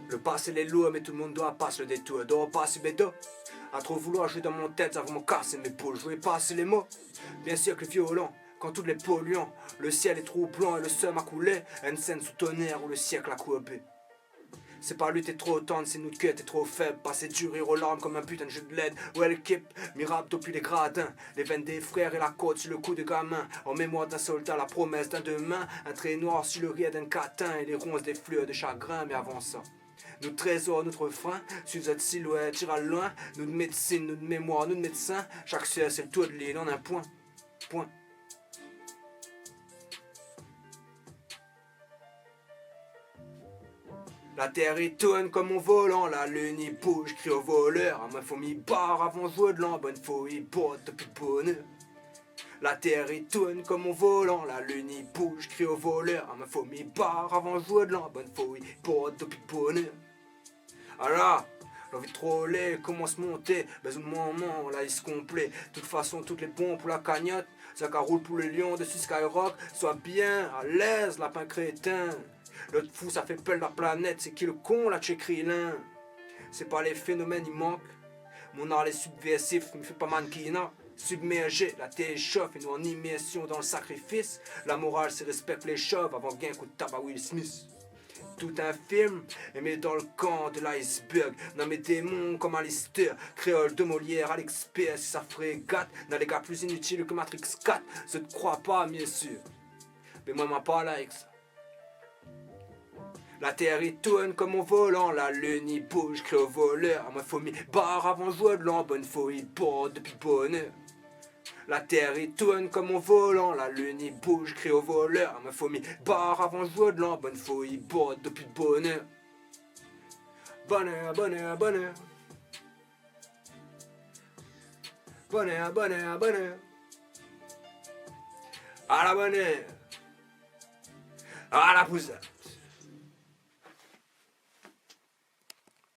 Le passé les lois, mais tout le monde doit passer le détour. Doit passer bédo. À trop vouloir jouer dans mon tête, ça va me casser mes poules. Jouer passer les mots. Bien sûr que le violon, quand tous les polluants. Le ciel est trop blanc et le seum a coulé. Une scène sous tonnerre où le siècle a coupé. C'est pas lui t'es trop tendre, c'est nous que t'es trop faible. Passer du rire aux larmes comme un putain de jeu de LED. Ouais l'équipe, mirable depuis les gradins. Les veines des frères et la côte sur le coup de gamin. En mémoire d'un soldat, la promesse d'un demain. Un trait noir sur le rire d'un catin. Et les ronces des fleurs de chagrin, mais avant ça. Nous trésors, notre frein, sur cette silhouette, tire à loin. Nous de médecine, nous de mémoire, nous de médecin. Chaque ciel c'est le tour de l'île en un point. Point. La terre y tourne comme mon volant, la lune y bouge, crie au voleur. À moi faut m'y barre avant jouer de l'an, bonne faut y botte depuis bonheur. La terre y tourne comme mon volant, la lune y bouge, crie au voleur. À moi faut m'y barre avant jouer de l'an, bonne faut y botte depuis bonheur. Alors, l'envie de troller commence à monter, mais au moment là il se complet. De toute façon, toutes les bombes pour la cagnotte, ça roule pour le lion dessus Skyrock. Sois bien à l'aise, lapin crétin. L'autre fou, ça fait peur la planète, c'est qui le con là, chez Krillin? C'est pas les phénomènes, il manque. Mon art est subversif, me fait pas mannequinat. Submergé, la terre chauffe et nous en immersion dans le sacrifice. La morale, c'est respecte les chauves avant gain coup de tabac Will Smith. Tout un film, aimé dans le camp de l'iceberg. Dans mes démons comme Alistair, créole de Molière, Alex PS, sa frégate. Dans les gars plus inutiles que Matrix 4, je te crois pas, bien sûr. Mais moi, m'a pas là avec ça. La terre y tourne comme mon volant, la lune y bouge, crie au voleur. À moi faut m'y barre avant jouer de l'an, bonne faut y porte depuis bonheur. La terre y tourne comme mon volant, la lune y bouge, crie au voleur. À moi faut m'y barre avant jouer de l'an, bonne faut y porte depuis bonheur. Bonheur, bonheur, bonheur. Bonheur, bonheur, bonheur. À la bonheur. À la pousse.